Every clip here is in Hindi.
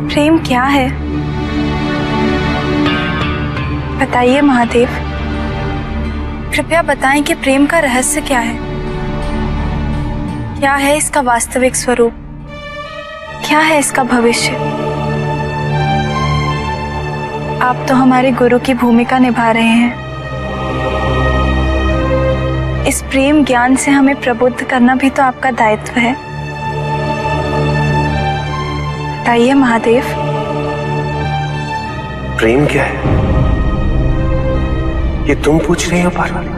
प्रेम क्या है? बताइए महादेव, कृपया बताएं कि प्रेम का रहस्य क्या है? क्या है इसका वास्तविक स्वरूप? क्या है इसका भविष्य? आप तो हमारे गुरु की भूमिका निभा रहे हैं। इस प्रेम ज्ञान से हमें प्रबुद्ध करना भी तो आपका दायित्व है। बताइए महादेव। प्रेम क्या है ये तुम पूछ रही हो पार्वती?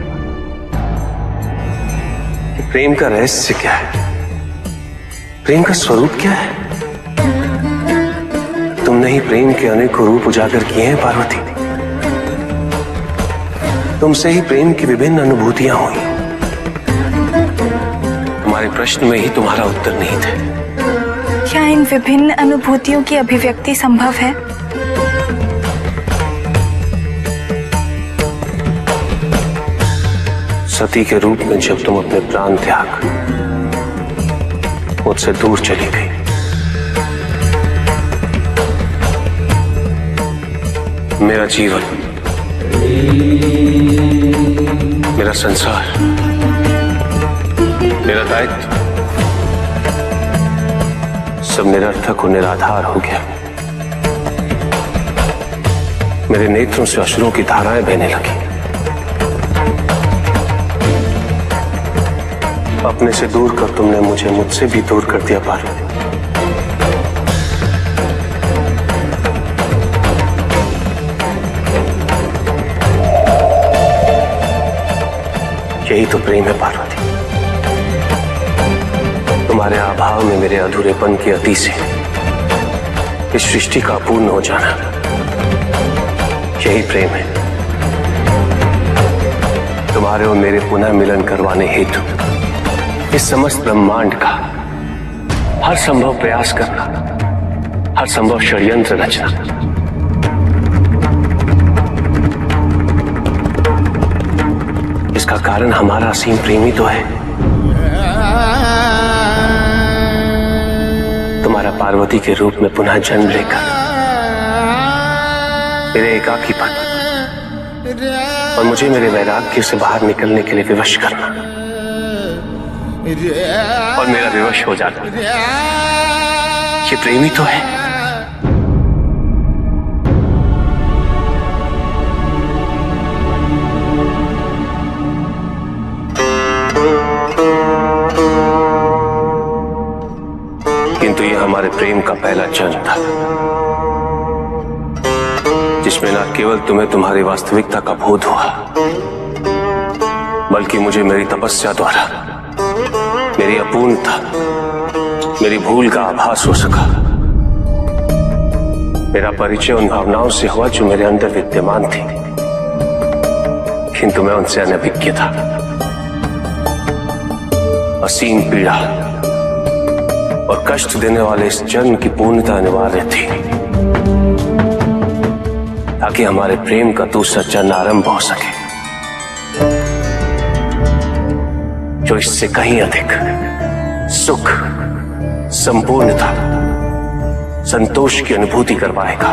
प्रेम का रहस्य क्या है? प्रेम का स्वरूप क्या है? तुमने ही प्रेम के अनेकों रूप उजागर किए हैं पार्वती। तुमसे ही प्रेम की विभिन्न अनुभूतियां हुई। तुम्हारे प्रश्न में ही तुम्हारा उत्तर नहीं थे। क्या इन विभिन्न अनुभूतियों की अभिव्यक्ति संभव है? सती के रूप में जब तुम अपने प्राण त्याग मुझसे दूर चली गई, मेरा जीवन, मेरा संसार, मेरा दायित्व सब निरर्थक और निराधार हो गया। मेरे नेत्रों से अश्रुओं की धाराएं बहने लगी। अपने से दूर कर तुमने मुझे मुझसे भी दूर कर दिया पार्वती। यही तो प्रेम है पार्वती। तुम्हारे अभाव में मेरे अधूरेपन की अति से इस सृष्टि का अपूर्ण हो जाना, यही प्रेम है। तुम्हारे और मेरे पुनः मिलन करवाने हेतु इस समस्त ब्रह्मांड का हर संभव प्रयास करना, हर संभव षड्यंत्र रचना। इसका कारण हमारा असीम प्रेमी तो है। तुम्हारा पार्वती के रूप में पुनः जन्म लेकर मेरे एकाकीपन और मुझे मेरे वैराग्य से बाहर निकलने के लिए विवश करना और मेरा विवश हो जाना, ये प्रेमी तो है। किंतु ये हमारे प्रेम का पहला जन्म था, जिसमें न केवल तुम्हें तुम्हारी वास्तविकता का बोध हुआ, बल्कि मुझे मेरी तपस्या द्वारा मेरी अपूर्णता, मेरी भूल का आभास हो सका। मेरा परिचय उन भावनाओं से हुआ जो मेरे अंदर विद्यमान थी, किंतु मैं उनसे अनभिज्ञ था। असीम पीड़ा और कष्ट देने वाले इस जन्म की पूर्णता अनिवार्य थी, ताकि हमारे प्रेम का दूसरा जन्म आरंभ हो सके, जो इससे कहीं अधिक सुख, संपूर्णता, संतोष की अनुभूति करवाएगा।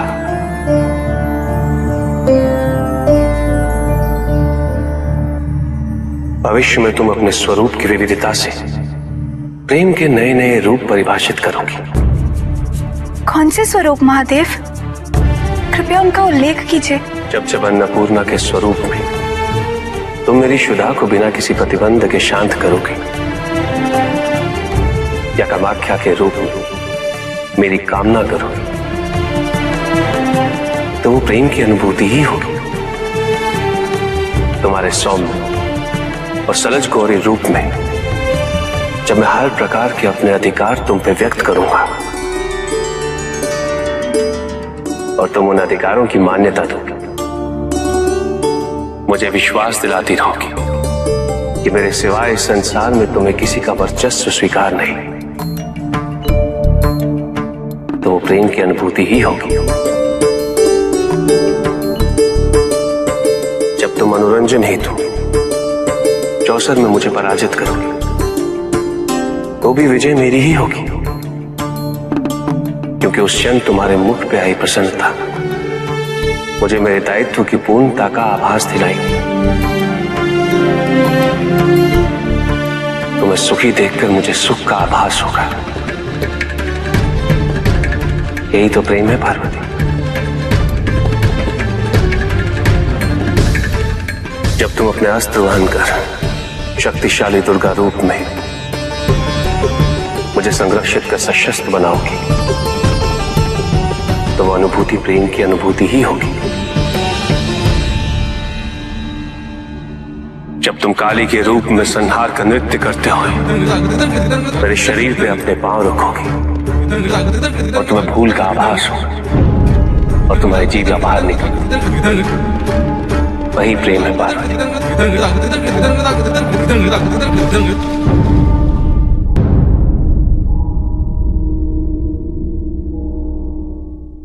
भविष्य में तुम अपने स्वरूप की विविधता से प्रेम के नए नए रूप परिभाषित करोगी। कौन से स्वरूप महादेव? कृपया उनका उल्लेख कीजिए। जब अन्नपूर्णा के स्वरूप में तुम मेरी शुदा को बिना किसी प्रतिबंध के शांत करोगे, या कामाख्या के रूप में मेरी कामना करोगे, तो वो प्रेम की अनुभूति ही होगी। तुम्हारे सौम्य और सलज गौरी रूप में जब मैं हर प्रकार के अपने अधिकार तुम पे व्यक्त करूंगा और तुम उन अधिकारों की मान्यता दोगे, मुझे विश्वास दिलाती रहोगी कि मेरे सिवाय इस संसार में तुम्हें किसी का वर्चस्व स्वीकार नहीं, तो वो प्रेम की अनुभूति ही होगी। जब तुम मनोरंजन हेतु चौसर में मुझे पराजित करोगे, तो भी विजय मेरी ही होगी। क्योंकि उस क्षण तुम्हारे मुख पे आई प्रसन्नता मुझे मेरे दायित्व की पूर्णता का आभास दिलाएगी। तुम्हें सुखी देखकर मुझे सुख का आभास होगा। यही तो प्रेम है पार्वती। जब तुम अपने अस्त्र वहन कर शक्तिशाली दुर्गा रूप में मुझे संरक्षित कर सशस्त्र बनाओगी तो वो अनुभूति प्रेम की अनुभूति ही होगी। जब तुम काली के रूप में संहार का नृत्य करते हुए मेरे शरीर पे अपने पांव रखोगी और तुम्हें भूल का आभास हो और तुम्हारी जीवा बाहर निकले, वही प्रेम है पार्वती।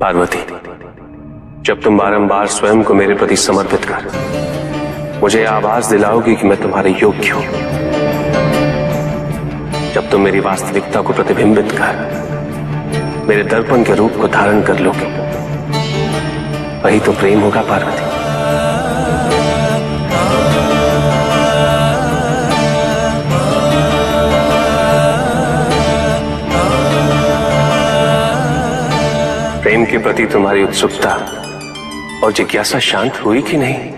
पार्वती, जब तुम बारंबार स्वयं को मेरे प्रति समर्पित कर मुझे आवाज दिलाओगी कि मैं तुम्हारे योग्य हूं, जब तुम मेरी वास्तविकता को प्रतिबिंबित कर मेरे दर्पण के रूप को धारण कर लोगे, वही तो प्रेम होगा पार्वती। प्रेम के प्रति तुम्हारी उत्सुकता और जिज्ञासा शांत हुई कि नहीं?